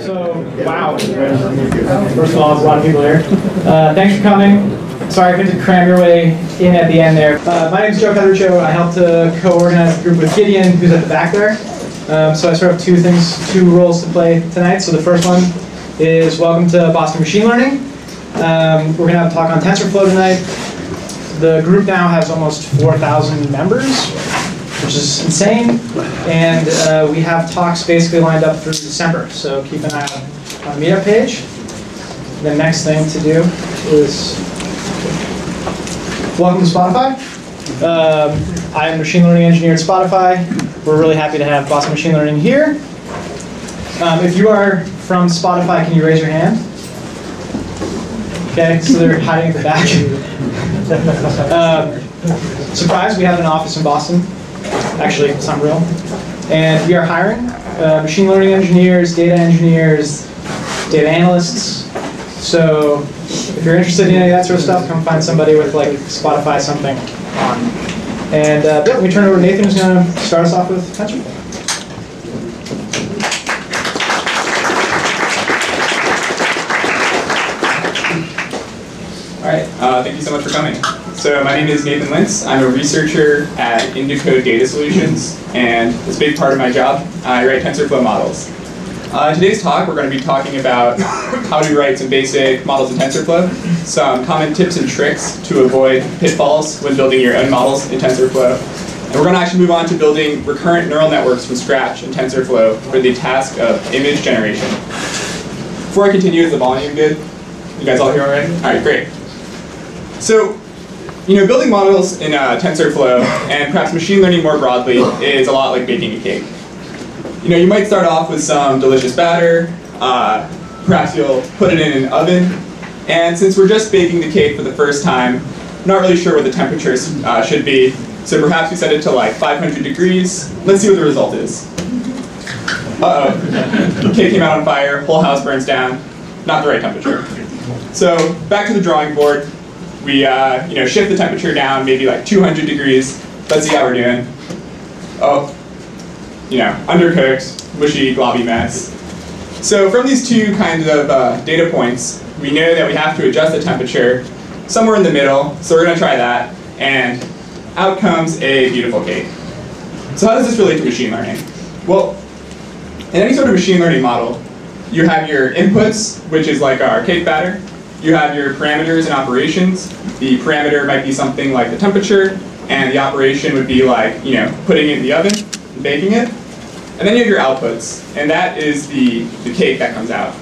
So, wow. First of all, there's a lot of people here. Thanks for coming. Sorry I couldn't cram your way in at the end there. My name is Joe Pedricho. I helped to co-organize the group with Gideon, who's at the back there. So I sort of have two roles to play tonight. So the first one is welcome to Boston Machine Learning. We're going to have a talk on TensorFlow tonight. The group now has almost 4,000 members, which is insane. And we have talks basically lined up through December. So keep an eye on the meetup page. The next thing to do is welcome to Spotify. I'm a machine learning engineer at Spotify. We're really happy to have Boston Machine Learning here. If you are from Spotify, can you raise your hand? Okay, so they're hiding at the back. Surprise, we have an office in Boston. Actually, it's not real. And we are hiring machine learning engineers, data analysts. So if you're interested in any of that sort of stuff, come find somebody with like Spotify something on. And yeah, let me turn it over to Nathan, who's going to start us off with TensorFlow. All right, thank you so much for coming. So my name is Nathan Lintz. I'm a researcher at Indico Data Solutions, and it's a big part of my job. I write TensorFlow models. In today's talk, we're going to be talking about how to write some basic models in TensorFlow, some common tips and tricks to avoid pitfalls when building your own models in TensorFlow. And we're going to actually move on to building recurrent neural networks from scratch in TensorFlow for the task of image generation. Before I continue, is the volume good? You guys all here all right? All right, great. So, building models in TensorFlow and perhaps machine learning more broadly is a lot like baking a cake. You might start off with some delicious batter, perhaps you'll put it in an oven, and since we're just baking the cake for the first time, I'm not really sure what the temperature should be, so perhaps we set it to like 500 degrees. Let's see what the result is. Uh-oh, the cake came out on fire, whole house burns down, not the right temperature. So back to the drawing board, we shift the temperature down, maybe like 200 degrees, let's see how we're doing. Oh. Undercooked, mushy, globby mess. So from these two kinds of data points, we know that we have to adjust the temperature somewhere in the middle, so we're going to try that, and out comes a beautiful cake. So how does this relate to machine learning? Well, in any sort of machine learning model, you have your inputs, which is like our cake batter. You have your parameters and operations. The parameter might be something like the temperature, and the operation would be like, putting it in the oven, and baking it. And then you have your outputs, and that is the cake that comes out.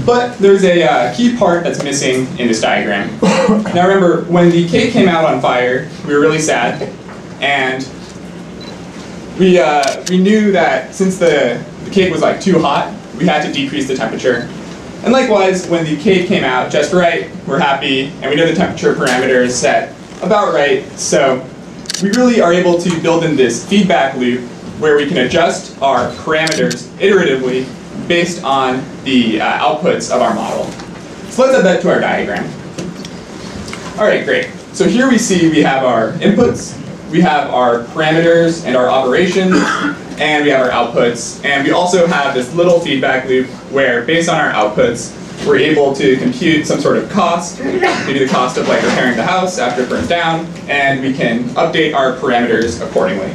But there's a key part that's missing in this diagram. Now remember, when the cake came out on fire, we were really sad, and we knew that since the cake was like too hot, we had to decrease the temperature. And likewise, when the cake came out just right, we're happy, and we know the temperature parameter is set about right, so we really are able to build in this feedback loop where we can adjust our parameters iteratively based on the outputs of our model. So let's add that to our diagram. All right, great. So here we see we have our inputs, we have our parameters and our operations, and we have our outputs. And we also have this little feedback loop where, based on our outputs, we're able to compute some sort of cost, maybe the cost of like repairing the house after it burns down, and we can update our parameters accordingly.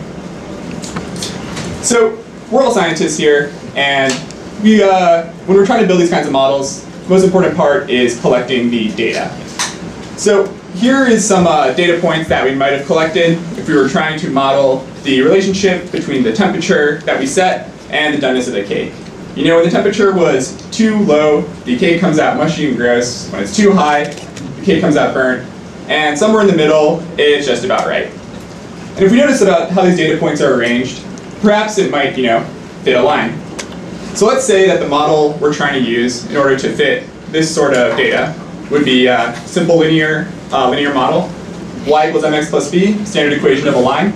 So we're all scientists here, and when we're trying to build these kinds of models, the most important part is collecting the data. So here is some data points that we might have collected if we were trying to model the relationship between the temperature that we set and the doneness of the cake. When the temperature was too low, the cake comes out mushy and gross. When it's too high, the cake comes out burnt. And somewhere in the middle, it's just about right. And if we notice about how these data points are arranged, perhaps it might, fit a line. So let's say that the model we're trying to use in order to fit this sort of data would be a simple linear model. Y equals mx plus b, standard equation of a line.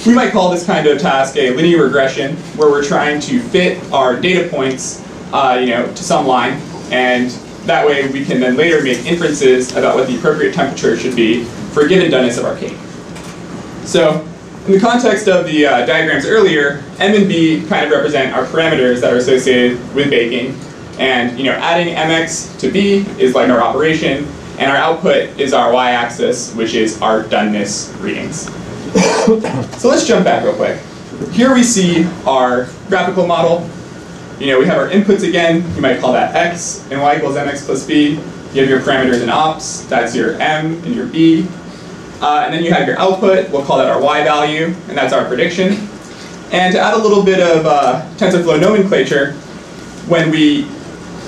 We might call this kind of task a linear regression, where we're trying to fit our data points, to some line, and that way we can then later make inferences about what the appropriate temperature should be for a given doneness of our cake. So In the context of the diagrams earlier, M and B kind of represent our parameters that are associated with baking. And adding mx to b is like our operation, and our output is our y-axis, which is our doneness readings. So let's jump back real quick. Here we see our graphical model. We have our inputs again. You might call that x, and y equals mx plus b. You have your parameters and ops. That's your m and your b. And then you have your output. We'll call that our y value, and that's our prediction. And to add a little bit of TensorFlow nomenclature,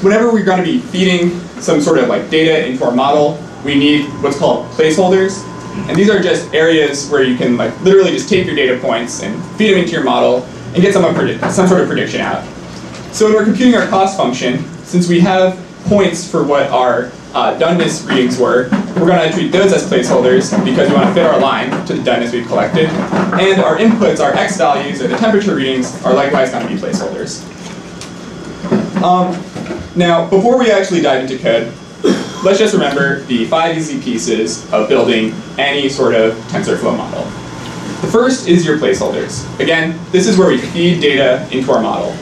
whenever we're going to be feeding some sort of data into our model, we need what's called placeholders. And these are just areas where you can literally just take your data points and feed them into your model and get some sort of prediction out. So when we're computing our cost function, since we have points for what our doneness readings were, we're going to treat those as placeholders because we want to fit our line to the doneness we've collected. And our inputs, our x values, or the temperature readings, are likewise going to be placeholders. Now, before we actually dive into code, let's just remember the 5 easy pieces of building any sort of TensorFlow model. The first is your placeholders. Again, this is where we feed data into our model.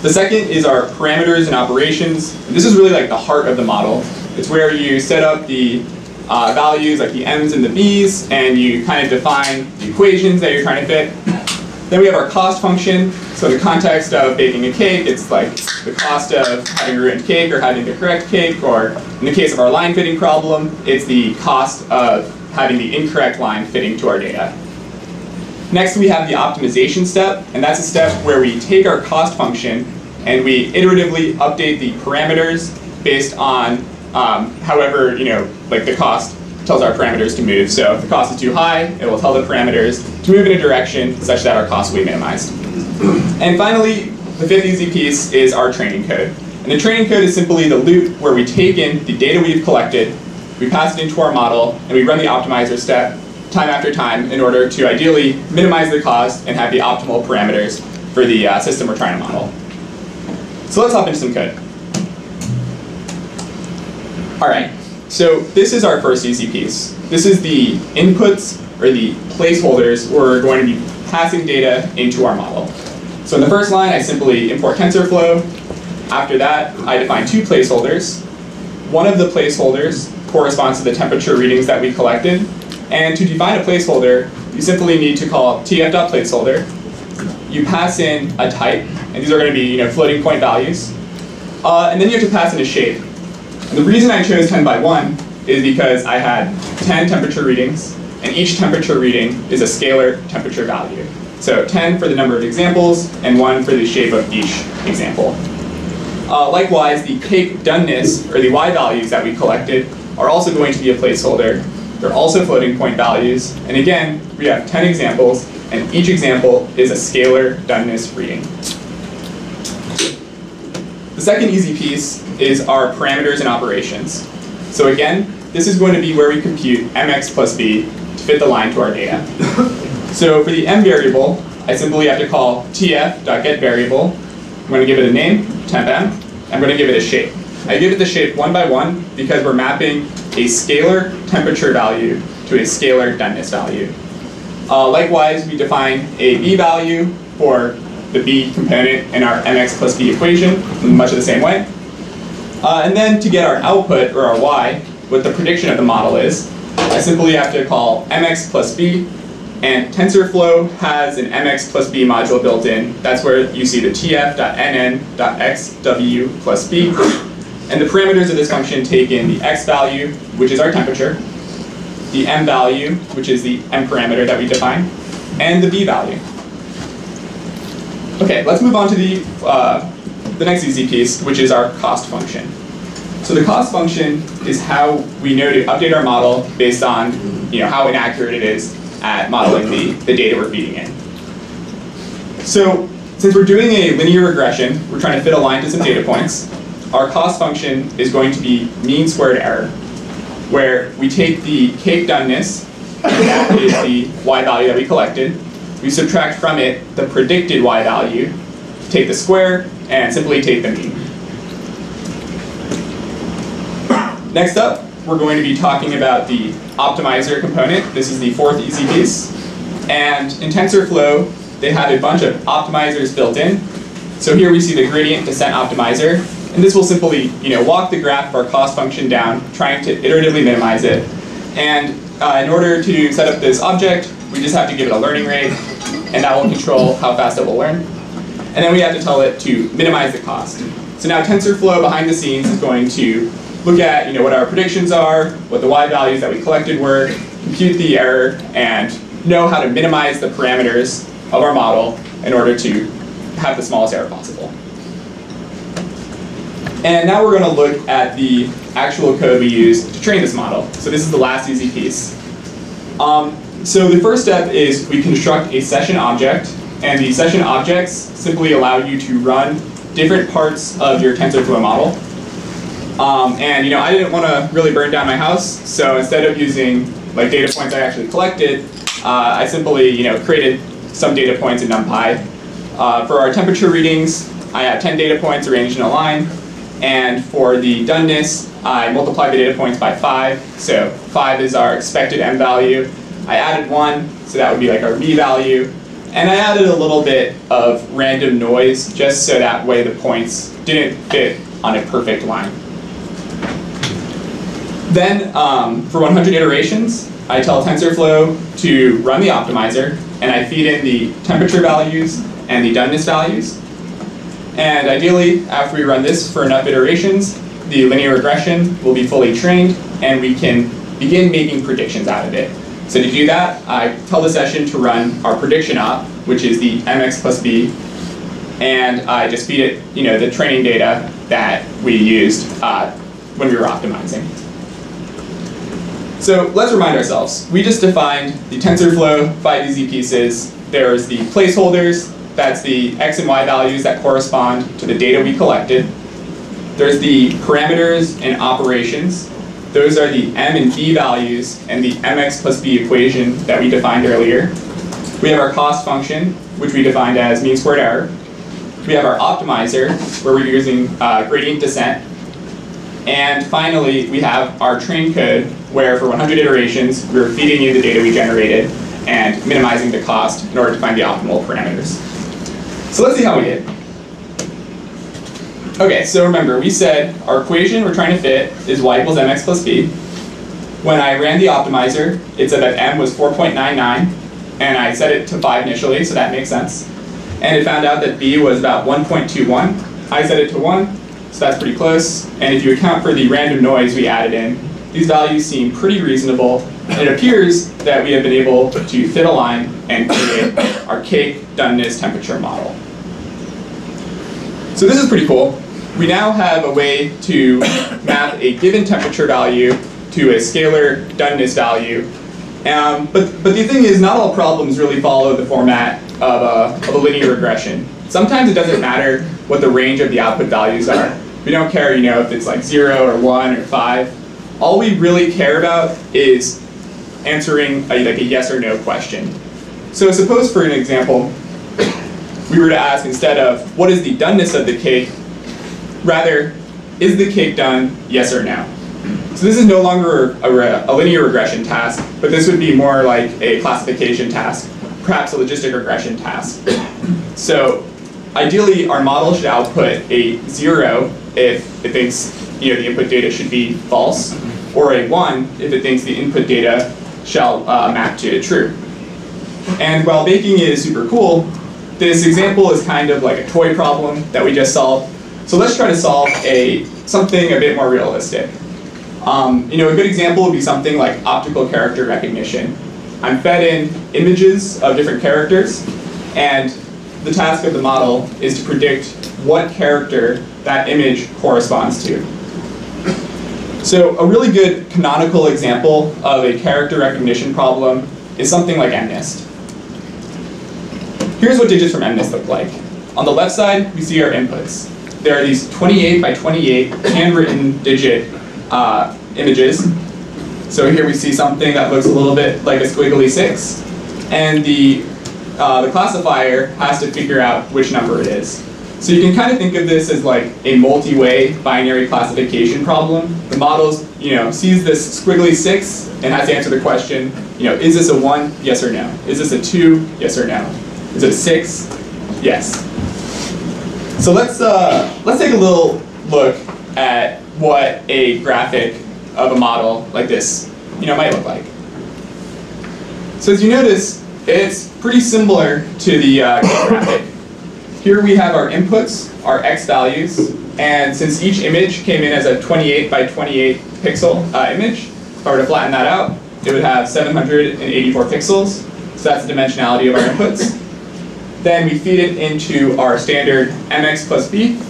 The second is our parameters and operations. And this is really the heart of the model. It's where you set up the values, like the m's and the b's, and you kind of define the equations that you're trying to fit. Then we have our cost function. So in the context of baking a cake, it's the cost of having a ruined cake or having the correct cake, or in the case of our line fitting problem, it's the cost of having the incorrect line fitting to our data. Next, we have the optimization step, and that's a step where we take our cost function and we iteratively update the parameters based on however the cost tells our parameters to move. So if the cost is too high, it will tell the parameters to move in a direction such that our costs will be minimized. And finally, the 5th easy piece is our training code. And the training code is simply the loop where we take in the data we've collected, we pass it into our model, and we run the optimizer step time after time in order to ideally minimize the cost and have the optimal parameters for the system we're trying to model. So let's hop into some code. All right, so this is our first easy piece. This is the inputs, or the placeholders, where we're going to be passing data into our model. So in the first line, I simply import TensorFlow. After that, I define 2 placeholders. One of the placeholders corresponds to the temperature readings that we collected. And to define a placeholder, you simply need to call tf.placeholder. You pass in a type, and these are going to be floating point values. And then you have to pass in a shape. And the reason I chose 10 by 1 is because I had 10 temperature readings, and each temperature reading is a scalar temperature value. So 10 for the number of examples, and 1 for the shape of each example. Likewise, the cake doneness, or the y values that we collected, are also going to be a placeholder. They're also floating point values. And again, we have 10 examples, and each example is a scalar doneness reading. The second easy piece is our parameters and operations. So again, this is going to be where we compute mx plus b to fit the line to our data. So for the m variable, I simply have to call tf.getVariable. I'm going to give it a name, temp_m. I'm going to give it a shape. I give it the shape 1 by 1 because we're mapping a scalar temperature value to a scalar doneness value. Likewise, we define a b value for the b component in our mx plus b equation in much of the same way. And then to get our output, or our y, what the prediction of the model is, I simply have to call mx plus b, and TensorFlow has an mx plus b module built in. That's where you see the tf.nn.xw plus b. And the parameters of this function take in the x value, which is our temperature, the m value, which is the m parameter that we define, and the b value. Okay, let's move on to the next easy piece, which is our cost function. So the cost function is how we know to update our model based on how inaccurate it is at modeling the data we're feeding in. So since we're doing a linear regression, we're trying to fit a line to some data points, our cost function is going to be mean squared error, where we take the cake doneness, that is the y value that we collected, we subtract from it the predicted y value, take the square, and simply take the mean. Next up, we're going to be talking about the optimizer component. This is the 4th easy piece. And in TensorFlow, they have a bunch of optimizers built in. So here we see the gradient descent optimizer. And this will simply walk the graph of our cost function down, trying to iteratively minimize it. And in order to set up this object, we just have to give it a learning rate, and that will control how fast it will learn. And then we have to tell it to minimize the cost. So now TensorFlow behind the scenes is going to look at what our predictions are, what the y values that we collected were, compute the error, and know how to minimize the parameters of our model in order to have the smallest error possible. And now we're going to look at the actual code we use to train this model. So this is the last easy piece. So the first step is we construct a session object, and the session objects simply allow you to run different parts of your TensorFlow model. And I didn't want to really burn down my house, so instead of using data points I actually collected, I simply created some data points in NumPy. For our temperature readings, I have 10 data points arranged in a line. And for the doneness, I multiplied the data points by 5. So 5 is our expected M value. I added 1, so that would be our V value. And I added a little bit of random noise, just so that way the points didn't fit on a perfect line. Then, for 100 iterations, I tell TensorFlow to run the optimizer, and I feed in the temperature values and the doneness values. And ideally, after we run this for enough iterations, the linear regression will be fully trained, and we can begin making predictions out of it. So to do that, I tell the session to run our prediction op, which is the mx plus b, and I just feed it the training data that we used when we were optimizing. So let's remind ourselves. We just defined the TensorFlow 5 easy pieces. There's the placeholders. That's the x and y values that correspond to the data we collected. There's the parameters and operations. Those are the m and b values and the mx plus b equation that we defined earlier. We have our cost function, which we defined as mean squared error. We have our optimizer, where we're using gradient descent. And finally, we have our train code, where for 100 iterations, we're feeding in the data we generated and minimizing the cost in order to find the optimal parameters. So let's see how we did. Okay, so remember, we said our equation we're trying to fit is y equals mx plus b. When I ran the optimizer, it said that m was 4.99, and I set it to 5 initially, so that makes sense. And it found out that b was about 1.21. I set it to 1, so that's pretty close. And if you account for the random noise we added in, these values seem pretty reasonable. And it appears that we have been able to fit a line and create our cake doneness temperature model. So this is pretty cool. We now have a way to map a given temperature value to a scalar doneness value. But the thing is, not all problems really follow the format of a linear regression. Sometimes it doesn't matter what the range of the output values are. We don't care, if it's 0 or 1 or 5. All we really care about is answering a yes or no question. So suppose, for an example, we were to ask, instead of what is the doneness of the cake, rather, is the cake done, yes or no? So this is no longer a linear regression task, but this would be more like a classification task, perhaps a logistic regression task. So ideally, our model should output a 0 if it thinks the input data should be false, or a 1 if it thinks the input data shall map to true. And while baking is super cool, this example is kind of like a toy problem that we just solved. So let's try to solve something a bit more realistic. A good example would be something like optical character recognition. I'm fed in images of different characters, and the task of the model is to predict what character that image corresponds to. So a really good canonical example of a character recognition problem is something like MNIST. Here's what digits from MNIST look like. On the left side, we see our inputs. There are these 28 by 28 handwritten digit images. So here we see something that looks a little bit like a squiggly 6. And the classifier has to figure out which number it is. So you can kind of think of this as like a multi-way binary classification problem. The model, sees this squiggly 6 and has to answer the question, is this a 1? Yes or no? Is this a 2? Yes or no? Is it a 6? Yes. So let's take a little look at what a graphic of a model like this, might look like. So as you notice, it's pretty similar to the graphic. Here we have our inputs, our x values, and since each image came in as a 28 by 28 pixel image, if I were to flatten that out, it would have 784 pixels. So that's the dimensionality of our inputs. Then we feed it into our standard mx plus b.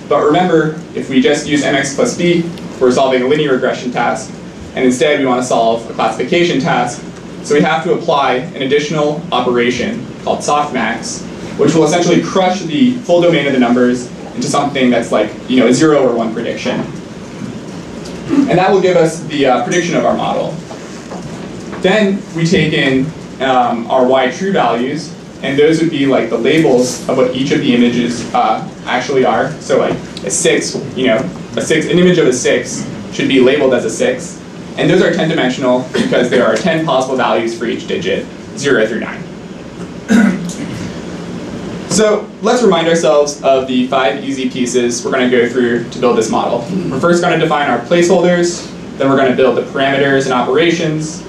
But remember, if we just use mx plus b, we're solving a linear regression task. And instead, we want to solve a classification task. So we have to apply an additional operation called softmax, which will essentially crush the full domain of the numbers into something that's like a 0 or 1 prediction. And that will give us the prediction of our model. Then we take in our y true values, and those would be like the labels of what each of the images actually are. So like a 6, an image of a 6 should be labeled as a 6. And those are 10-dimensional because there are 10 possible values for each digit, 0 through 9. So let's remind ourselves of the 5 easy pieces we're going to go through to build this model. We're first going to define our placeholders, then we're going to build the parameters and operations,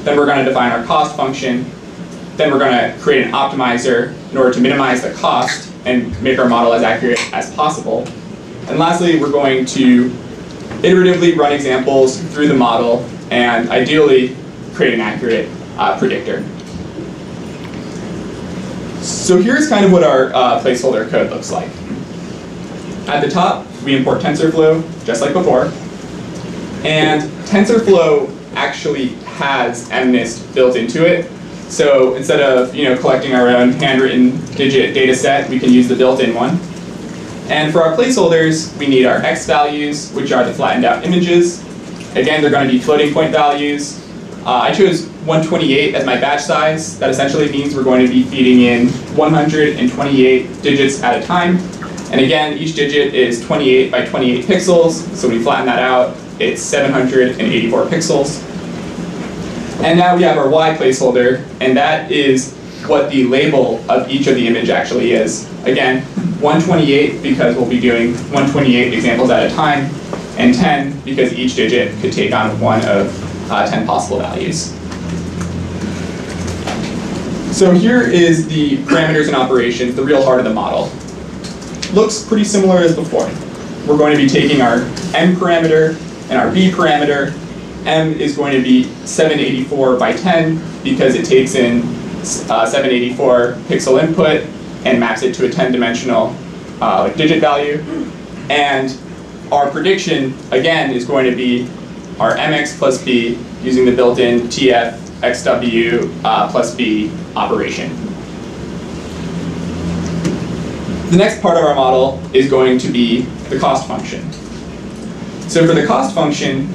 then we're going to define our cost function, then we're going to create an optimizer in order to minimize the cost and make our model as accurate as possible. And lastly, we're going to iteratively run examples through the model and ideally create an accurate predictor. So here's kind of what our placeholder code looks like. At the top, we import TensorFlow, just like before. And TensorFlow actually has MNIST built into it. So instead of collecting our own handwritten digit data set, we can use the built-in one. And for our placeholders, we need our x values, which are the flattened out images. Again, they're going to be floating point values. I chose 128 as my batch size. That essentially means we're going to be feeding in 128 digits at a time. And again, each digit is 28 by 28 pixels. So when we flatten that out, it's 784 pixels. And now we have our y placeholder, and that is what the label of each of the image actually is. Again, 128 because we'll be doing 128 examples at a time, and 10 because each digit could take on one of 10 possible values. So here is the parameters and operations, the real heart of the model. Looks pretty similar as before. We're going to be taking our m parameter and our b parameter. M is going to be 784 by 10 because it takes in 784 pixel input and maps it to a 10-dimensional digit value. And our prediction, again, is going to be our mx plus b using the built-in tf xw plus b operation. The next part of our model is going to be the cost function. So for the cost function,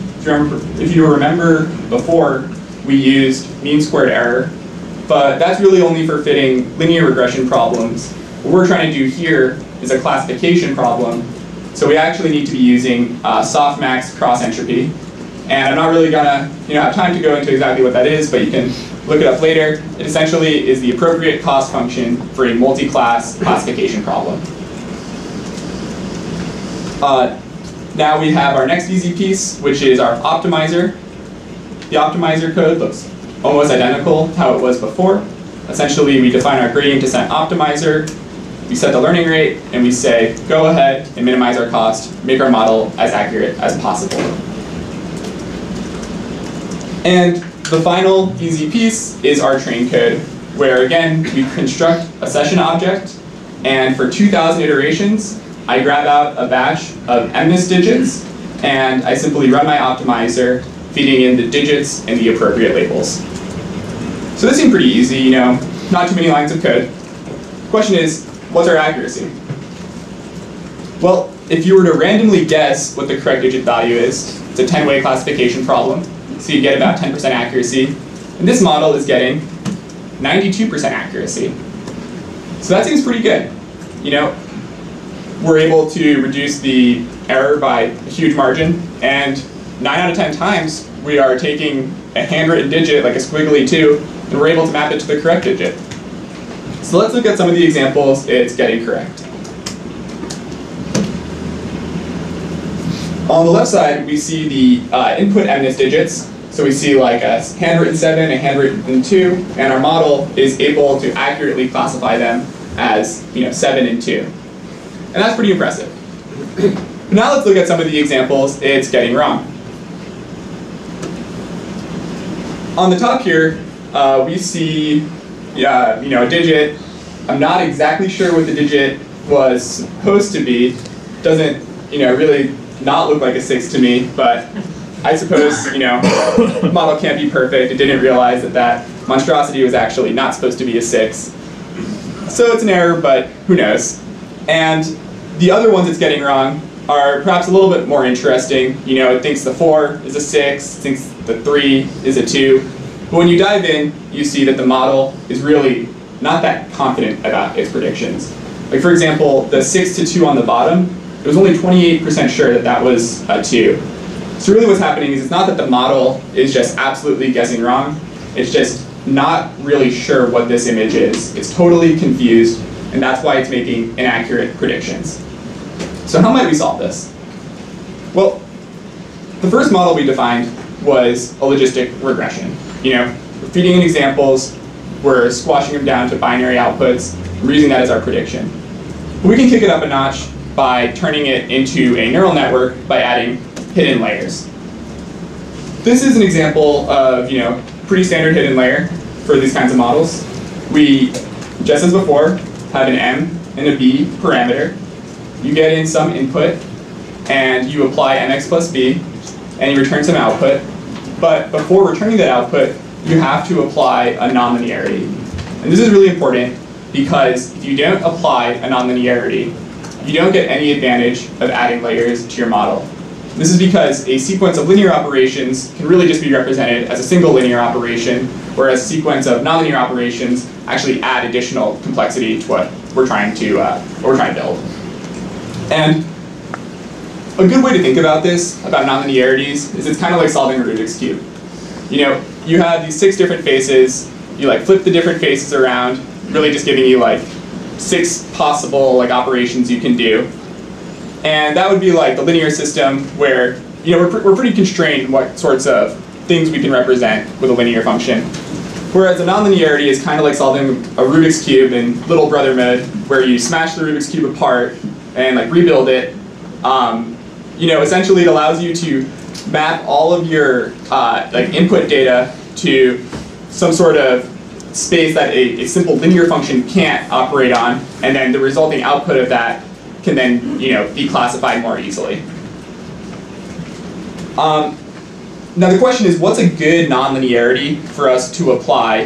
if you remember before, we used mean squared error, but that's really only for fitting linear regression problems. What we're trying to do here is a classification problem. So we actually need to be using softmax cross entropy. And I'm not really gonna have time to go into exactly what that is, but you can look it up later. It essentially is the appropriate cost function for a multi-class classification problem. Now we have our next easy piece, which is our optimizer. The optimizer code looks almost identical to how it was before. Essentially, we define our gradient descent optimizer, we set the learning rate, and we say, go ahead and minimize our cost, make our model as accurate as possible. And the final easy piece is our train code, where again, we construct a session object, and for 2,000 iterations, I grab out a batch of MNIST digits, and I simply run my optimizer, feeding in the digits and the appropriate labels. So this seemed pretty easy, not too many lines of code. The question is, what's our accuracy? Well, if you were to randomly guess what the correct digit value is, it's a 10-way classification problem, so you get about 10% accuracy. And this model is getting 92% accuracy. So that seems pretty good. we're able to reduce the error by a huge margin, and 9 out of 10 times we are taking a handwritten digit, like a squiggly 2, and we're able to map it to the correct digit. So let's look at some of the examples it's getting correct. On the left side, we see the input MNIST digits. So we see like a handwritten 7, a handwritten 2, and our model is able to accurately classify them as 7 and 2. And that's pretty impressive. But now let's look at some of the examples it's getting wrong. On the top here, we see a digit. I'm not exactly sure what the digit was supposed to be. Doesn't really not look like a 6 to me, but I suppose the model can't be perfect. It didn't realize that that monstrosity was actually not supposed to be a 6. So it's an error, but who knows. And the other ones it's getting wrong are perhaps a little bit more interesting. It thinks the 4 is a 6, it thinks the 3 is a 2. But when you dive in, you see that the model is really not that confident about its predictions. Like for example, the 6 to 2 on the bottom, it was only 28% sure that that was a 2. So really what's happening is it's not that the model is just absolutely guessing wrong, it's just not really sure what this image is. It's totally confused, and that's why it's making inaccurate predictions. So how might we solve this? Well, the first model we defined was a logistic regression. We're feeding in examples, we're squashing them down to binary outputs, and we're using that as our prediction. But we can kick it up a notch by turning it into a neural network by adding hidden layers. This is an example of pretty standard hidden layer for these kinds of models. We, just as before, have an M and a B parameter. You get in some input, and you apply mx plus b, and you return some output. But before returning that output, you have to apply a nonlinearity. And this is really important because if you don't apply a nonlinearity, you don't get any advantage of adding layers to your model. This is because a sequence of linear operations can really just be represented as a single linear operation, whereas a sequence of nonlinear operations actually add additional complexity to what we're trying to build. And a good way to think about this, about nonlinearities, is it's kind of like solving a Rubik's Cube. You have these 6 different faces, you flip the different faces around, really just giving you 6 possible operations you can do. And that would be like the linear system where we're pretty constrained in what sorts of things we can represent with a linear function. Whereas a nonlinearity is kind of like solving a Rubik's Cube in Little Brother mode, where you smash the Rubik's Cube apart and rebuild it. Essentially it allows you to map all of your input data to some sort of space that a simple linear function can't operate on, and then the resulting output of that can then be classified more easily. Now the question is, what's a good nonlinearity for us to apply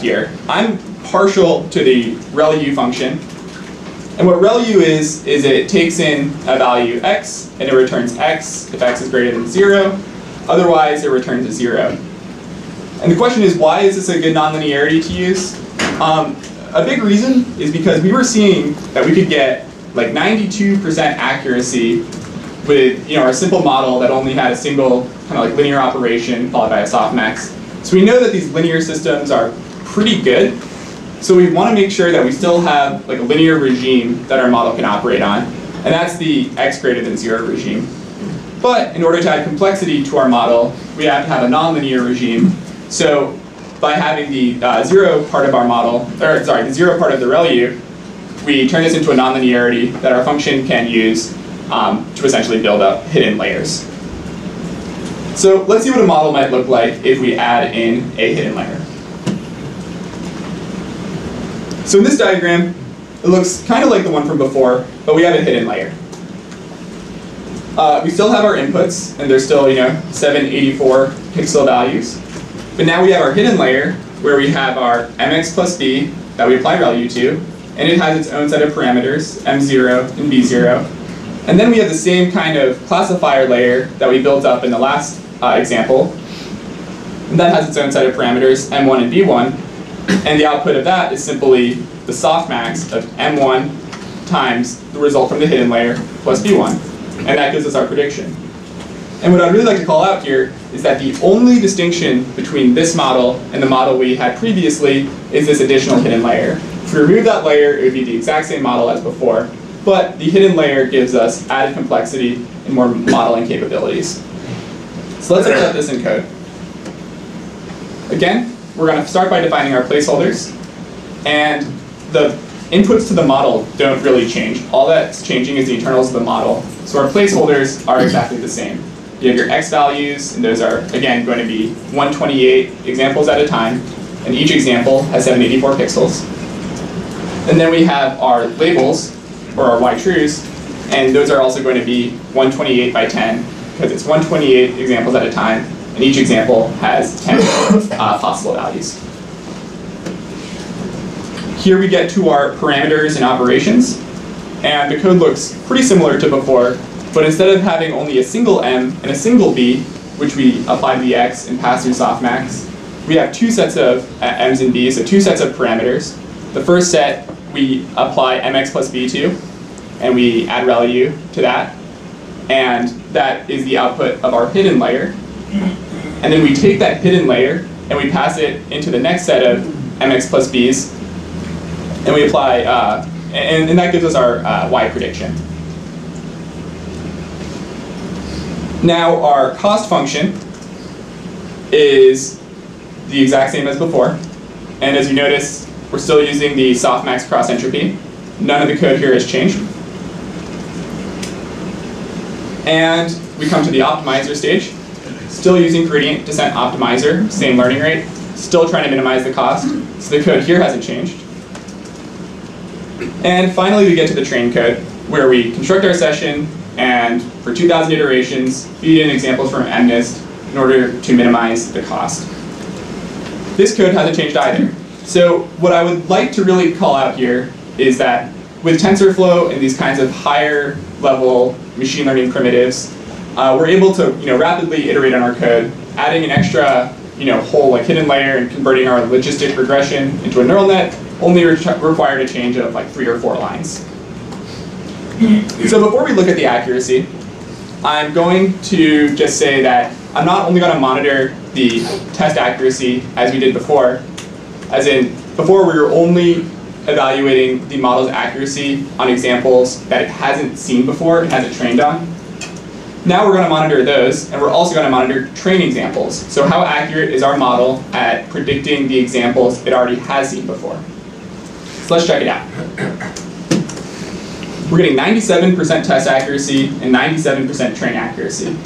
here? I'm partial to the ReLU function. And what ReLU is it takes in a value x, and it returns x if x is greater than 0. Otherwise, it returns a 0. And the question is, why is this a good nonlinearity to use? A big reason is because we were seeing that we could get 92% accuracy with our simple model that only had a single kind of linear operation followed by a softmax. So we know that these linear systems are pretty good. So we want to make sure that we still have a linear regime that our model can operate on, and that's the x greater than 0 regime. But in order to add complexity to our model, we have to have a nonlinear regime. So by having the 0 part of our model, the 0 part of the ReLU, we turn this into a nonlinearity that our function can use to essentially build up hidden layers. So let's see what a model might look like if we add in a hidden layer. So in this diagram, it looks kind of like the one from before, but we have a hidden layer. We still have our inputs, and they're still 784 pixel values. But now we have our hidden layer, where we have our mx plus b that we apply ReLU to, and it has its own set of parameters, m0 and b0. And then we have the same kind of classifier layer that we built up in the last example. And that has its own set of parameters, m1 and b1. And the output of that is simply the softmax of m1 times the result from the hidden layer plus B1. And that gives us our prediction. And what I'd really like to call out here is that the only distinction between this model and the model we had previously is this additional hidden layer. If we remove that layer, it would be the exact same model as before, but the hidden layer gives us added complexity and more modeling capabilities. So let's implement this in code. Again, we're going to start by defining our placeholders, and the inputs to the model don't really change. All that's changing is the internals of the model. So our placeholders are exactly the same. You have your x values, and those are, again, going to be 128 examples at a time, and each example has 784 pixels. And then we have our labels, or our y trues, and those are also going to be 128 by 10, because it's 128 examples at a time, and each example has 10 possible values. Here we get to our parameters and operations, and the code looks pretty similar to before, but instead of having only a single m and a single b, which we apply the x and pass through softmax, we have two sets of m's and b's, so two sets of parameters. The first set we apply mx plus b to, and we add ReLU to that, and that is the output of our hidden layer. And then we take that hidden layer and we pass it into the next set of mx plus b's, and we apply, and that gives us our y prediction. Now our cost function is the exact same as before, and as you notice, we're still using the softmax cross entropy. None of the code here has changed. And we come to the optimizer stage, still using gradient descent optimizer, same learning rate, still trying to minimize the cost, so the code here hasn't changed. And finally we get to the train code, where we construct our session and for 2,000 iterations feed in examples from MNIST in order to minimize the cost. This code hasn't changed either. So what I would like to really call out here is that with TensorFlow and these kinds of higher level machine learning primitives, we're able to rapidly iterate on our code, adding an extra whole hidden layer and converting our logistic regression into a neural net only required a change of 3 or 4 lines. So before we look at the accuracy, I'm going to just say that I'm not only going to monitor the test accuracy as we did before, as in before we were only evaluating the model's accuracy on examples that it hasn't seen before, it hasn't trained on. Now we're going to monitor those, and we're also going to monitor train examples. So how accurate is our model at predicting the examples it already has seen before? So let's check it out. We're getting 97% test accuracy and 97% train accuracy.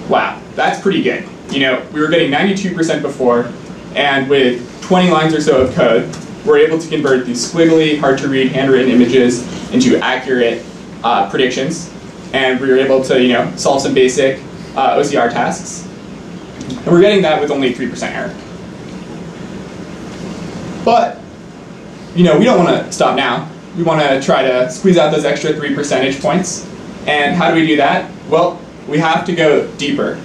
Wow, that's pretty good. We were getting 92% before, and with 20 lines or so of code, we're able to convert these squiggly, hard-to-read, handwritten images into accurate predictions. And we were able to solve some basic OCR tasks. And we're getting that with only 3% error. But we don't want to stop now. We want to try to squeeze out those extra 3 percentage points. And how do we do that? Well, we have to go deeper.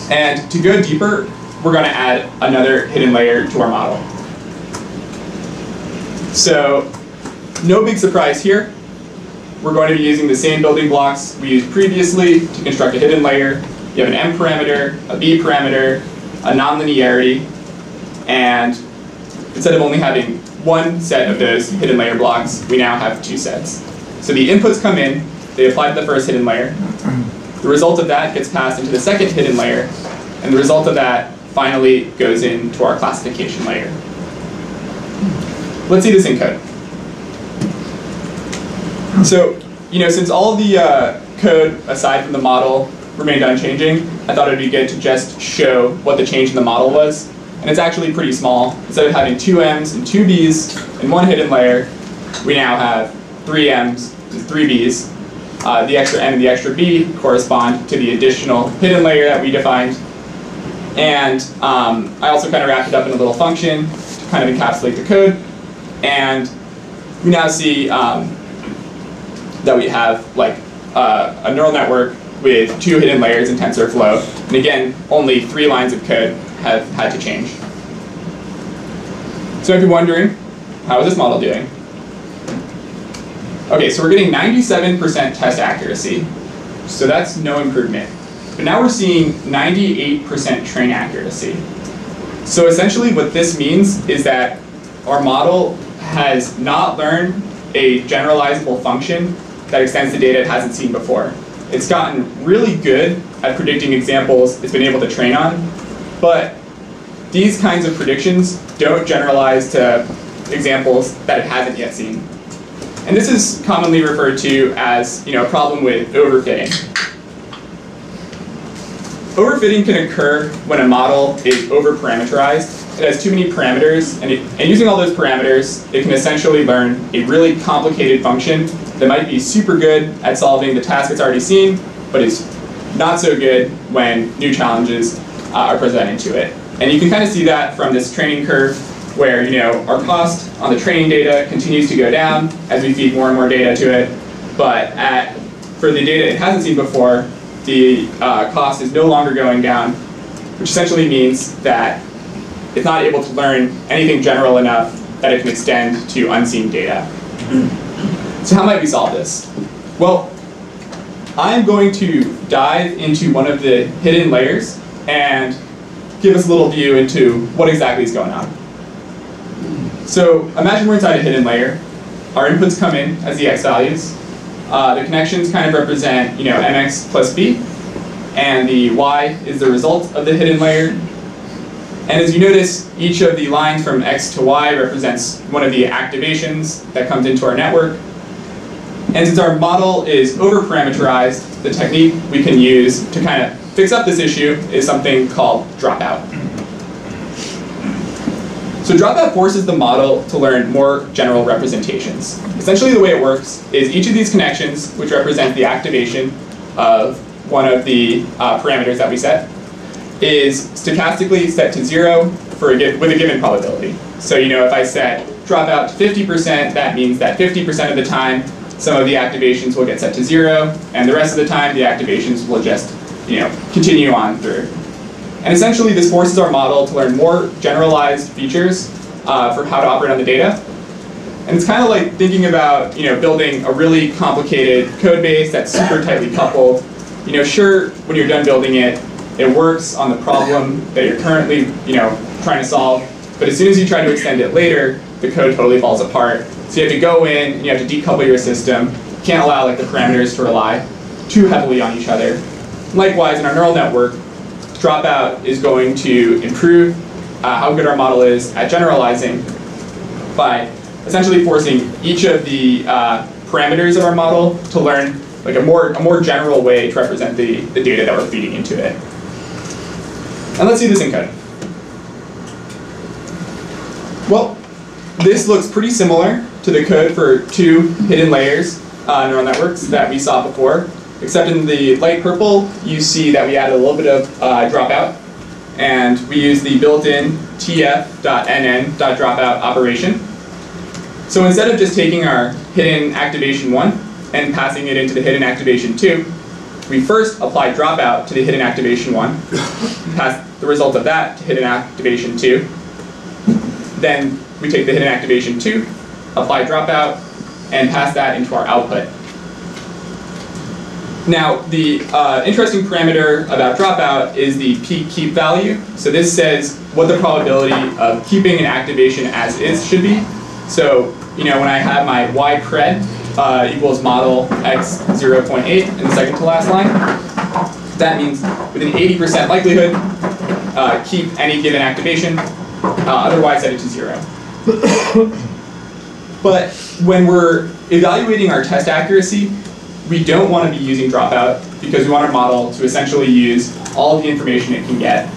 And to go deeper, we're going to add another hidden layer to our model. So no big surprise here. We're going to be using the same building blocks we used previously to construct a hidden layer. You have an M parameter, a B parameter, a nonlinearity, and instead of only having one set of those hidden layer blocks, we now have 2 sets. So the inputs come in, they apply to the first hidden layer. The result of that gets passed into the second hidden layer, and the result of that finally goes into our classification layer. Let's see this in code. So, since all the code aside from the model remained unchanging, I thought it would be good to just show what the change in the model was. And it's actually pretty small. Instead of having 2 M's and 2 B's in one hidden layer, we now have 3 M's and 3 B's. The extra M and the extra B correspond to the additional hidden layer that we defined. And I also kind of wrapped it up in a little function to kind of encapsulate the code. And we now see that we have a neural network with 2 hidden layers in TensorFlow. And again, only 3 lines of code have had to change. So if you're wondering, how is this model doing? Okay, so we're getting 97% test accuracy. So that's no improvement. But now we're seeing 98% train accuracy. So essentially what this means is that our model has not learned a generalizable function that extends the data it hasn't seen before. It's gotten really good at predicting examples it's been able to train on, but these kinds of predictions don't generalize to examples that it hasn't yet seen. And this is commonly referred to as, a problem with overfitting. Overfitting can occur when a model is over-parameterized. It has too many parameters, and using all those parameters, it can essentially learn a really complicated function that might be super good at solving the task it's already seen, but is not so good when new challenges are presented to it. And you can kind of see that from this training curve, where our cost on the training data continues to go down as we feed more and more data to it, but for the data it hasn't seen before, the cost is no longer going down, which essentially means that it's not able to learn anything general enough that it can extend to unseen data. So how might we solve this? Well, I'm going to dive into one of the hidden layers and give us a little view into what exactly is going on. So imagine we're inside a hidden layer. Our inputs come in as the x values. The connections kind of represent, mx plus b, and the y is the result of the hidden layer. And as you notice, each of the lines from x to y represents one of the activations that comes into our network. And since our model is over-parameterized, the technique we can use to kind of fix up this issue is something called dropout. So dropout forces the model to learn more general representations. Essentially the way it works is each of these connections, which represent the activation of one of the parameters that we set, is stochastically set to 0 with a given probability. So if I set dropout to 50%, that means that 50% of the time some of the activations will get set to 0, and the rest of the time the activations will just continue on through. And essentially this forces our model to learn more generalized features for how to operate on the data. And it's kind of like thinking about building a really complicated code base that's super tightly coupled. Sure, when you're done building it, it works on the problem that you're currently trying to solve, but as soon as you try to extend it later, the code totally falls apart. So you have to go in and you have to decouple your system. You can't allow the parameters to rely too heavily on each other. Likewise, in our neural network, dropout is going to improve how good our model is at generalizing by essentially forcing each of the parameters of our model to learn a more general way to represent the data that we're feeding into it. And let's see this in code. Well, this looks pretty similar to the code for two hidden layers neural networks that we saw before, except in the light purple, you see that we added a little bit of dropout, and we use the built-in tf.nn.dropout operation. So instead of just taking our hidden activation 1 and passing it into the hidden activation 2, we first apply dropout to the hidden activation 1, pass the result of that to hidden activation 2. Then we take the hidden activation 2, apply dropout, and pass that into our output. Now, the interesting parameter about dropout is the peak keep value. So this says what the probability of keeping an activation as is should be. So, when I have my y cred equals model x 0.8 in the second to last line, that means with an 80% likelihood, keep any given activation, otherwise set it to 0. But when we're evaluating our test accuracy, we don't want to be using dropout because we want our model to essentially use all of the information it can get.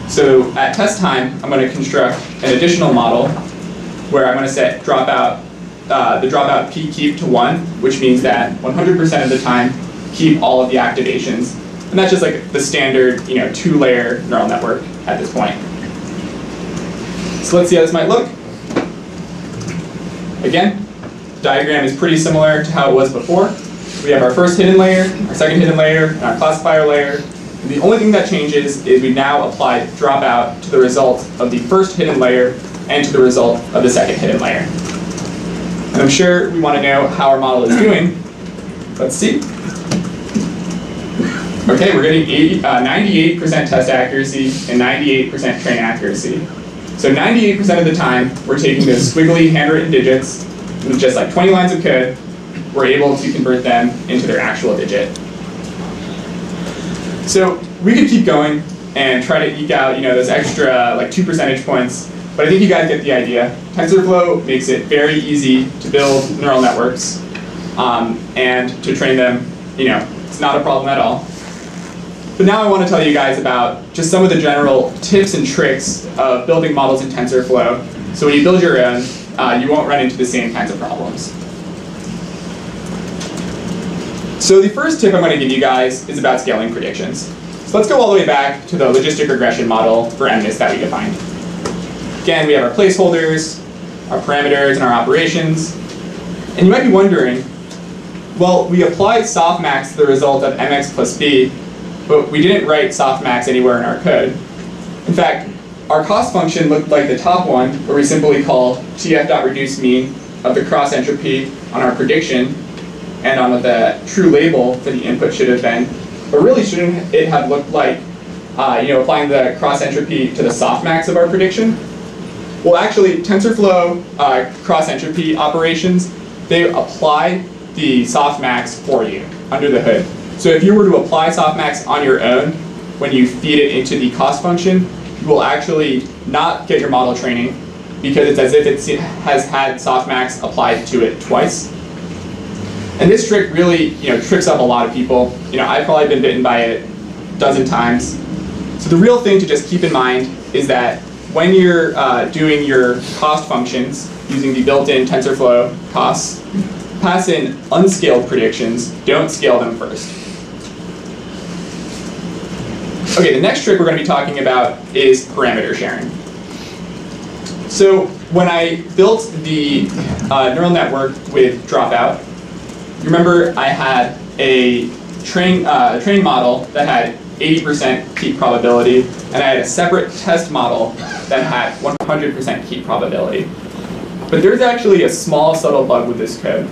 So at test time, I'm going to construct an additional model where I'm going to set dropout, the dropout peak keep to 1, which means that 100% of the time keep all of the activations. And that's just the standard 2-layer neural network at this point. So let's see how this might look. Again, the diagram is pretty similar to how it was before. We have our first hidden layer, our second hidden layer, and our classifier layer. And the only thing that changes is we now apply dropout to the result of the first hidden layer and to the result of the second hidden layer. And And I'm sure we want to know how our model is doing. Let's see. Okay, we're getting 98% test accuracy and 98% train accuracy. So 98% of the time, we're taking those squiggly handwritten digits with just like 20 lines of code. We're able to convert them into their actual digit. So we could keep going and try to eke out, those extra like 2 percentage points. But I think you guys get the idea. TensorFlow makes it very easy to build neural networks and to train them. It's not a problem at all. But now I want to tell you guys about just some of the general tips and tricks of building models in TensorFlow. So when you build your own, you won't run into the same kinds of problems. So the first tip I'm going to give you guys is about scaling predictions. So let's go all the way back to the logistic regression model for MNIST that we defined. Again, we have our placeholders, our parameters, and our operations. And you might be wondering, well, we applied softmax to the result of mx plus b, but we didn't write softmax anywhere in our code. In fact, our cost function looked like the top one, where we simply call tf.reduceMean of the cross entropy on our prediction and on what the true label for the input should have been. But really, shouldn't it have looked like applying the cross entropy to the softmax of our prediction? Well, actually, TensorFlow cross entropy operations, they apply the softmax for you under the hood. So if you were to apply softmax on your own, when you feed it into the cost function, you will actually not get your model training because it's as if it has had softmax applied to it twice. And this trick really tricks up a lot of people. I've probably been bitten by it a dozen times. So the real thing to just keep in mind is that when you're doing your cost functions using the built-in TensorFlow costs, pass in unscaled predictions, don't scale them first. Okay, the next trick we're going to be talking about is parameter sharing. So when I built the neural network with dropout, you remember I had a train model that had 80% keep probability, and I had a separate test model that had 100% keep probability. But there's actually a small subtle bug with this code.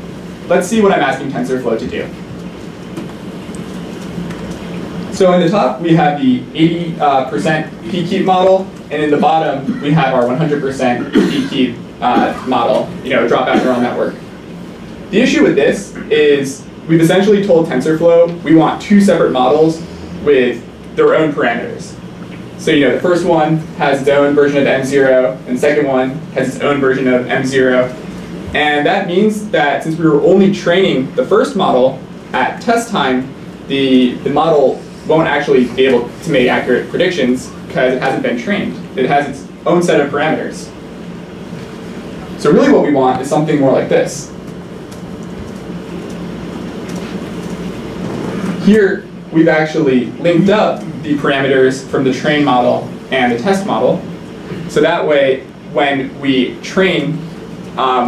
Let's see what I'm asking TensorFlow to do. So in the top, we have the 80% p-keep model, and in the bottom, we have our 100% p-keep model, dropout neural network. The issue with this is we've essentially told TensorFlow we want 2 separate models with their own parameters. So the first one has its own version of M0, and the second one has its own version of M0. And that means that since we were only training the first model at test time, the model won't actually be able to make accurate predictions because it hasn't been trained. It has its own set of parameters. So really what we want is something more like this. Here, we've actually linked up the parameters from the train model and the test model. So that way, when we train,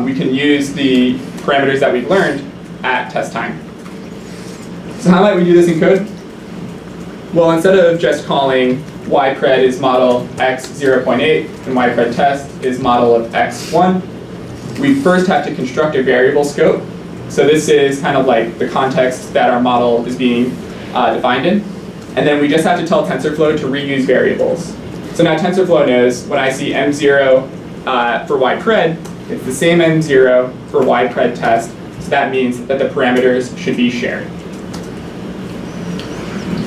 we can use the parameters that we've learned at test time. So how might we do this in code? Well, instead of just calling ypred is model x 0.8 and ypred test is model of x1, we first have to construct a variable scope. So this is kind of like the context that our model is being defined in. And then we just have to tell TensorFlow to reuse variables. So now TensorFlow knows when I see M0 for ypred, it's the same M0 for ypred test. So that means that the parameters should be shared.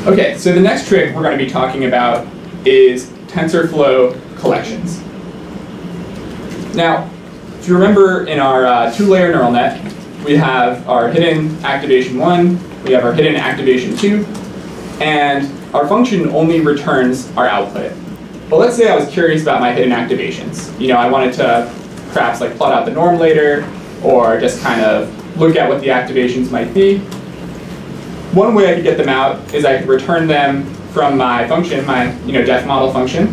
Okay, so the next trick we're going to be talking about is TensorFlow collections. Now, if you remember in our 2-layer neural net, we have our hidden activation 1, we have our hidden activation 2, and our function only returns our output. But let's say I was curious about my hidden activations. I wanted to perhaps plot out the norm later, or just kind of look at what the activations might be. One way I could get them out is I could return them from my function, my def model function.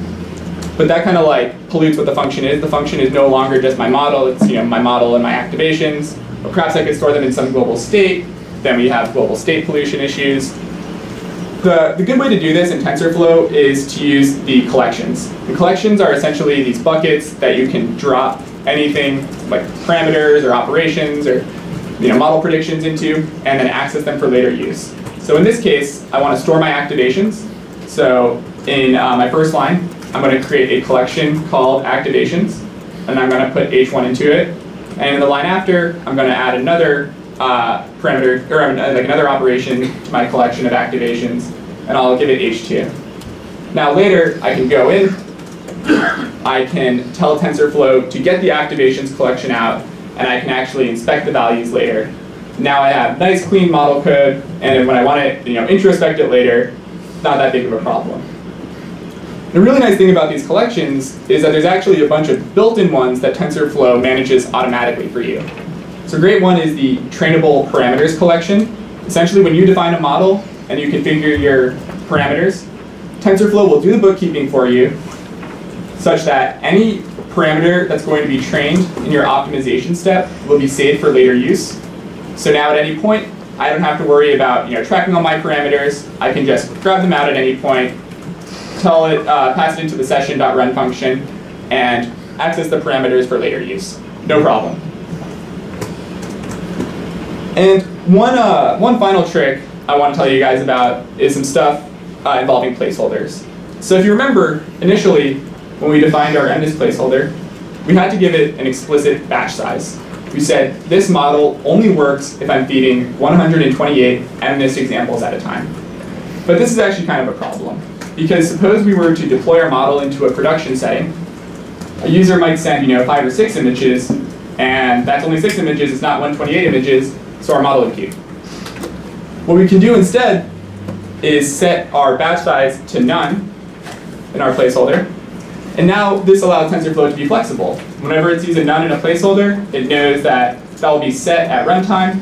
But that kind of pollutes what the function is. The function is no longer just my model, it's my model and my activations. Or perhaps I could store them in some global state. Then we have global state pollution issues. The good way to do this in TensorFlow is to use the collections. The collections are essentially these buckets that you can drop anything like parameters or operations or model predictions into, and then access them for later use. So in this case, I want to store my activations. So in my first line, I'm going to create a collection called activations, and I'm going to put h1 into it. And in the line after, I'm going to add another parameter, or like another operation to my collection of activations, and I'll give it h2. Now later, I can go in, I can tell TensorFlow to get the activations collection out, and I can actually inspect the values later. Now I have nice, clean model code, and when I want to introspect it later, not that big of a problem. The really nice thing about these collections is that there's actually a bunch of built-in ones that TensorFlow manages automatically for you. So a great one is the trainable parameters collection. Essentially, when you define a model and you configure your parameters, TensorFlow will do the bookkeeping for you such that any parameter that's going to be trained in your optimization step will be saved for later use. So now at any point, I don't have to worry about tracking all my parameters. I can just grab them out at any point, tell it, pass it into the session.run function, and access the parameters for later use. No problem. And one final trick I want to tell you guys about is some stuff involving placeholders. So if you remember, initially, when we defined our MNIST placeholder, we had to give it an explicit batch size. We said, this model only works if I'm feeding 128 MNIST examples at a time. But this is actually kind of a problem. Because suppose we were to deploy our model into a production setting, a user might send 5 or 6 images, and that's only 6 images, it's not 128 images, so our model would queue. What we can do instead is set our batch size to none in our placeholder. And now this allows TensorFlow to be flexible. Whenever it sees a none in a placeholder, it knows that that will be set at runtime,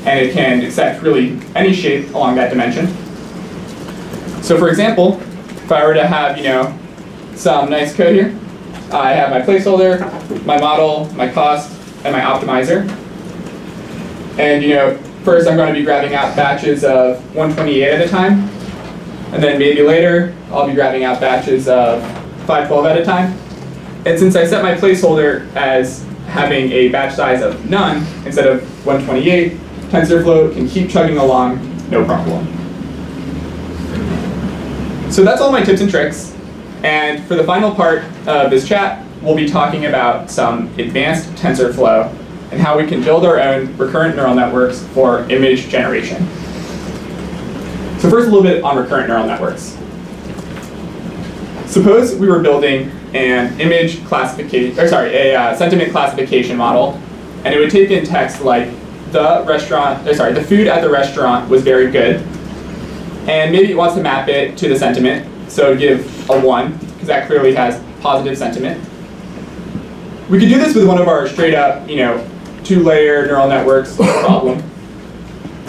and it can accept really any shape along that dimension. So for example, if I were to have some nice code here, I have my placeholder, my model, my cost, and my optimizer. And first I'm going to be grabbing out batches of 128 at a time, and then maybe later I'll be grabbing out batches of 512 at a time. And since I set my placeholder as having a batch size of none instead of 128, TensorFlow can keep chugging along, no problem. So that's all my tips and tricks. And for the final part of this chat, we'll be talking about some advanced TensorFlow and how we can build our own recurrent neural networks for image generation. So first, a little bit on recurrent neural networks. Suppose we were building an image classification, or sorry, a sentiment classification model, and it would take in text like the food at the restaurant was very good, and maybe it wants to map it to the sentiment, so give a 1 because that clearly has positive sentiment. We could do this with one of our straight up, 2-layer neural networks, no problem.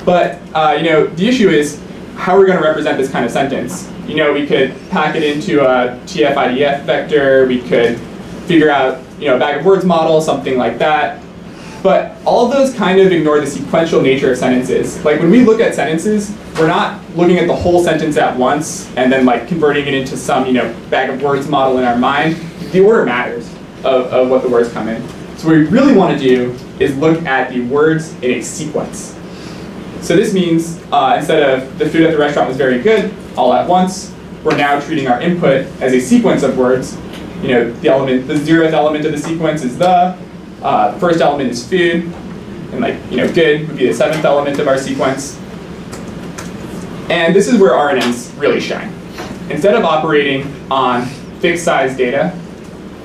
But the issue is how we're going to represent this kind of sentence. We could pack it into a TF-IDF vector. We could figure out, a bag of words model, something like that. But all of those kind of ignore the sequential nature of sentences. Like when we look at sentences, we're not looking at the whole sentence at once and then converting it into some, bag of words model in our mind. The order matters of what the words come in. So what we really want to do is look at the words in a sequence. So this means instead of the food at the restaurant was very good, all at once, we're now treating our input as a sequence of words. The 0th element of the sequence is the first element is food, and good would be the 7th element of our sequence. And this is where RNNs really shine. Instead of operating on fixed size data,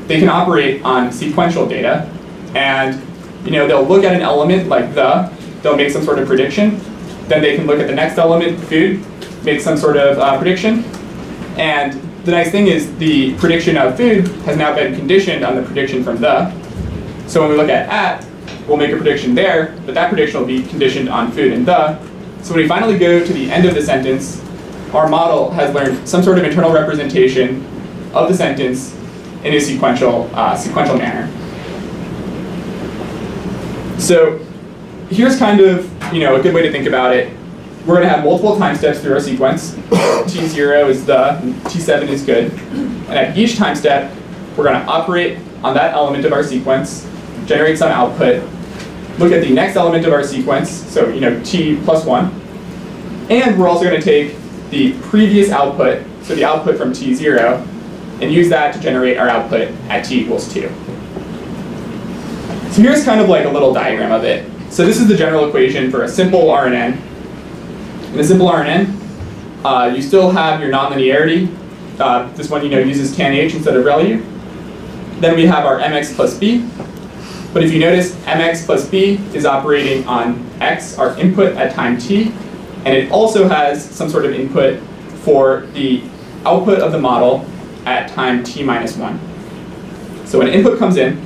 they can operate on sequential data, and they'll look at an element like they'll make some sort of prediction, then they can look at the next element, food, make some sort of prediction, and the nice thing is the prediction of food has now been conditioned on the prediction from the. So when we look at, we'll make a prediction there, but that prediction will be conditioned on food and the. So when we finally go to the end of the sentence, our model has learned some sort of internal representation of the sentence in a sequential manner. So here's kind of a good way to think about it. We're going to have multiple time steps through our sequence. T0 is the, and T7 is good. And at each time step, we're going to operate on that element of our sequence. generate some output, look at the next element of our sequence, so t plus 1, and we're also going to take the previous output, so the output from t0, and use that to generate our output at t equals 2. So here's kind of like a little diagram of it. So this is the general equation for a simple RNN. In a simple RNN, you still have your nonlinearity. This one uses tan h instead of ReLU. Then we have our mx plus b. But if you notice, mx plus b is operating on x, our input at time t, and it also has some sort of input for the output of the model at time t minus 1. So when input comes in,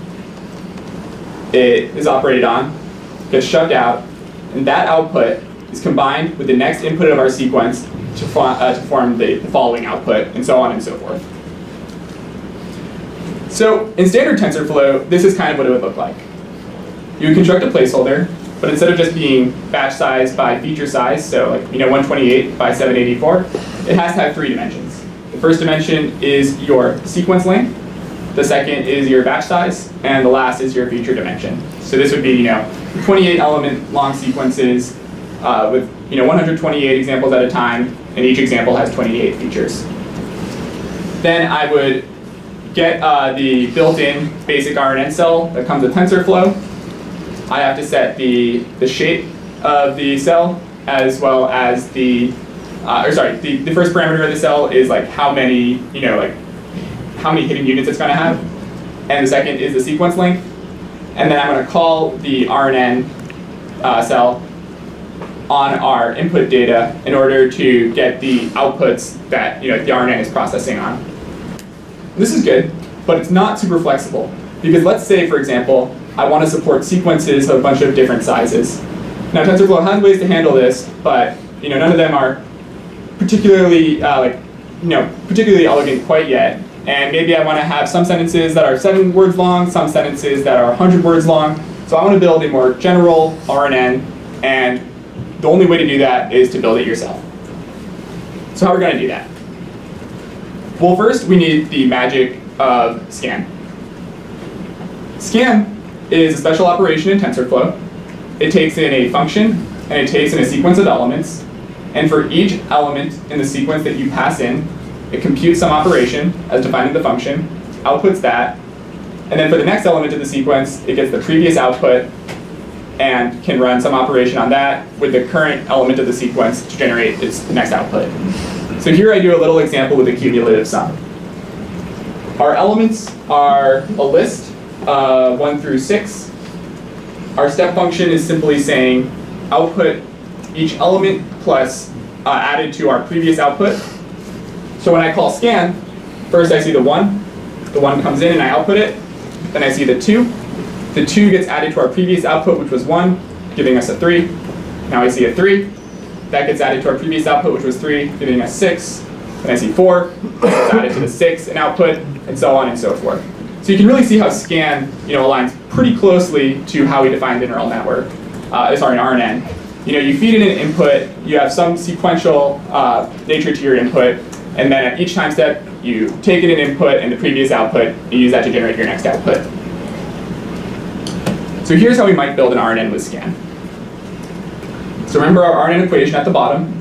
it is operated on, gets shoved out, and that output is combined with the next input of our sequence to form the following output, and so on and so forth. So in standard TensorFlow, this is kind of what it would look like. You would construct a placeholder, but instead of just being batch size by feature size, so like 128 by 784, it has to have 3 dimensions. The first dimension is your sequence length, the second is your batch size, and the last is your feature dimension. So this would be 28 element long sequences with 128 examples at a time, and each example has 28 features. Then I would get the built-in basic RNN cell that comes with TensorFlow. I have to set the shape of the cell, as well as the first parameter of the cell is like how many how many hidden units it's going to have, and the second is the sequence length, and then I'm going to call the RNN cell on our input data in order to get the outputs that the RNN is processing on. This is good, but it's not super flexible, because let's say, for example, I want to support sequences of a bunch of different sizes. Now TensorFlow has ways to handle this, but none of them are particularly particularly elegant quite yet. And maybe I want to have some sentences that are 7 words long, some sentences that are 100 words long. So I want to build a more general RNN, and the only way to do that is to build it yourself. So how are we going to do that? Well, first we need the magic of scan. Scan is a special operation in TensorFlow. It takes in a function, and it takes in a sequence of elements. And for each element in the sequence that you pass in, it computes some operation as defined in the function, outputs that, and then for the next element of the sequence, it gets the previous output and can run some operation on that with the current element of the sequence to generate its next output. So here I do a little example with a cumulative sum. Our elements are a list, 1 through 6. Our step function is simply saying output each element plus added to our previous output. So when I call scan, first I see the 1. The 1 comes in and I output it. Then I see the 2. The 2 gets added to our previous output, which was 1, giving us a 3. Now I see a 3. That gets added to our previous output, which was 3, giving us 6. Then I see 4. It's added to the 6 in output, and so on and so forth. So you can really see how scan aligns pretty closely to how we define the neural network, an RNN. You feed in an input, you have some sequential nature to your input, and then at each time step, you take in an input and the previous output, and use that to generate your next output. So here's how we might build an RNN with scan. So remember our RNN equation at the bottom.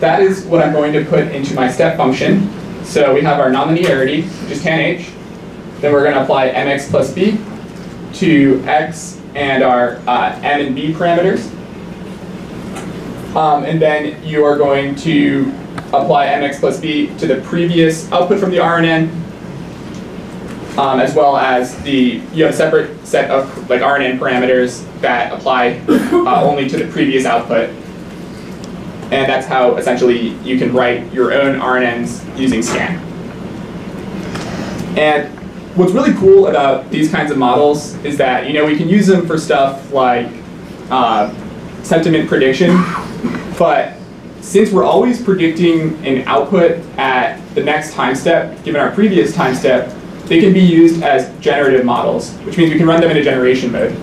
That is what I'm going to put into my step function. So we have our nonlinearity, which is tan h. Then we're going to apply mx plus b to x and our m and b parameters. And then you are going to apply mx plus b to the previous output from the RNN, as well as you have a separate set of RNN parameters that apply only to the previous output. And that's how essentially you can write your own RNNs using scan. And what's really cool about these kinds of models is that we can use them for stuff like sentiment prediction, but since we're always predicting an output at the next time step, given our previous time step, they can be used as generative models, which means we can run them in a generation mode.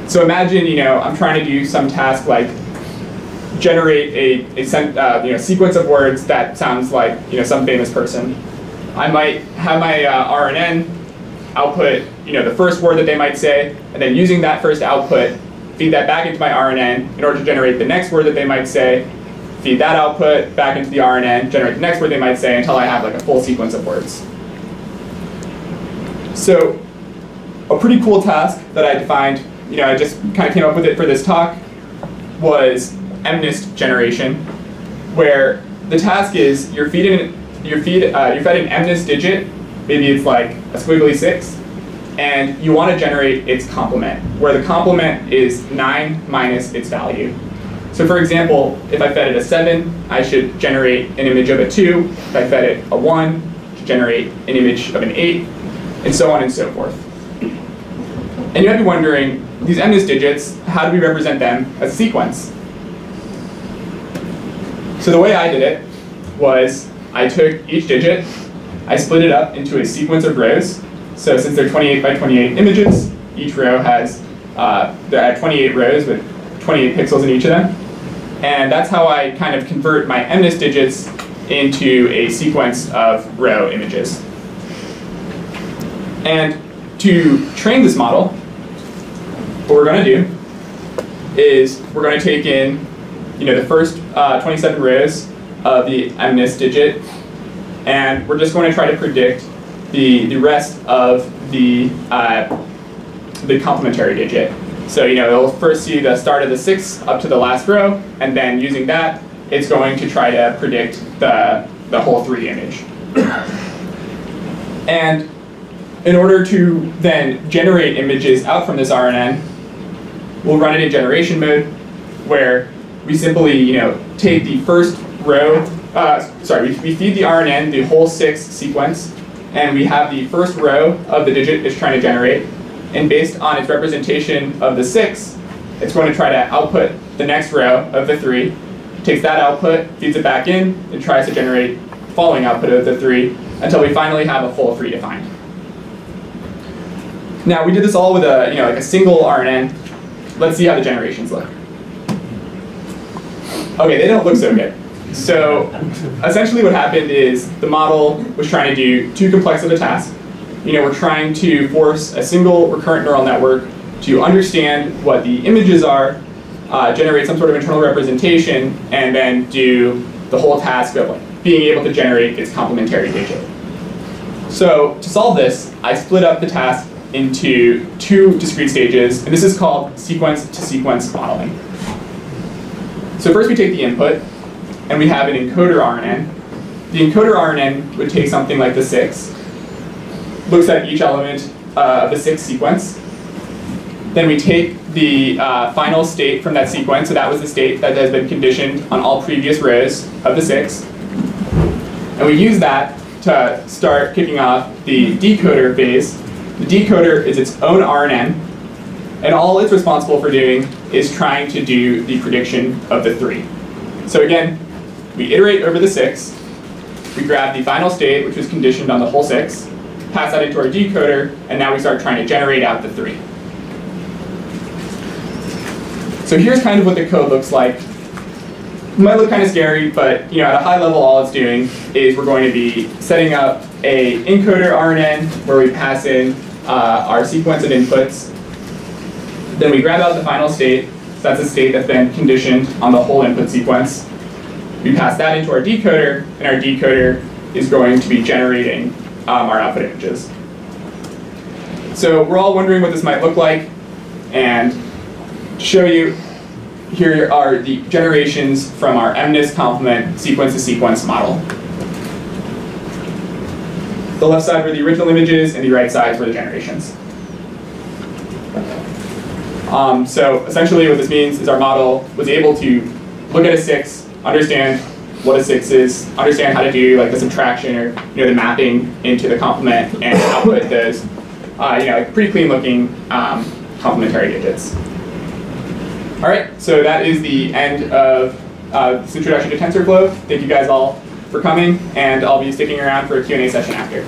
So imagine, I'm trying to do some task like generate a sequence of words that sounds like some famous person. I might have my RNN output the first word that they might say, and then using that first output, feed that back into my RNN in order to generate the next word that they might say, feed that output back into the RNN, generate the next word they might say until I have like a full sequence of words. So a pretty cool task that I defined, I just kind of came up with it for this talk, was MNIST Generation, where the task is you're fed an MNIST digit, maybe it's like a squiggly 6, and you want to generate its complement, where the complement is 9 minus its value. So for example, if I fed it a 7, I should generate an image of a 2. If I fed it a 1, I should generate an image of an 8, and so on and so forth. And you might be wondering, these MNIST digits, how do we represent them as a sequence? So the way I did it was I took each digit, I split it up into a sequence of rows. So since they're 28 by 28 images, each row has 28 rows with 28 pixels in each of them. And that's how I kind of convert my MNIST digits into a sequence of row images. And to train this model, what we're going to do is we're going to take in the first 27 rows of the MNIST digit, and we're just going to try to predict the rest of the complementary digit. So it'll first see the start of the 6 up to the last row, and then using that, it's going to try to predict the whole 3 image. And in order to then generate images out from this RNN, we'll run it in generation mode, where we simply take the first row, we feed the RNN the whole 6 sequence, and we have the first row of the digit it's trying to generate, and based on its representation of the 6, it's going to try to output the next row of the 3, takes that output, feeds it back in, and tries to generate the following output of the 3 until we finally have a full 3 defined. Now we did this all with a single RNN. Let's see how the generations look. Okay, they don't look so good. So essentially what happened is the model was trying to do too complex of a task. We're trying to force a single recurrent neural network to understand what the images are, generate some sort of internal representation, and then do the whole task of being able to generate its complementary digit. So to solve this, I split up the task into 2 discrete stages, and this is called sequence-to-sequence modeling. So first we take the input, and we have an encoder RNN. The encoder RNN would take something like the 6, looks at each element of the 6 sequence. Then we take the final state from that sequence, so that was the state that has been conditioned on all previous rows of the 6. And we use that to start kicking off the decoder phase. The decoder is its own RNN, and all it's responsible for doing is trying to do the prediction of the 3. So again, we iterate over the 6, we grab the final state, which was conditioned on the whole 6, pass that into our decoder, and now we start trying to generate out the 3. So here's kind of what the code looks like. It might look kind of scary, but at a high level, all it's doing is we're going to be setting up a encoder RNN where we pass in our sequence of inputs. Then we grab out the final state. So that's a state that's been conditioned on the whole input sequence. We pass that into our decoder, and our decoder is going to be generating our output images. So we're all wondering what this might look like, and to show you, here are the generations from our MNIST complement sequence-to-sequence model. The left side were the original images, and the right sides were the generations. So essentially what this means is our model was able to look at a 6, understand what a 6 is, understand how to do the subtraction or the mapping into the complement, and output those pretty clean looking complementary digits. All right, so that is the end of this introduction to TensorFlow. Thank you guys all for coming, and I'll be sticking around for a Q&A session after.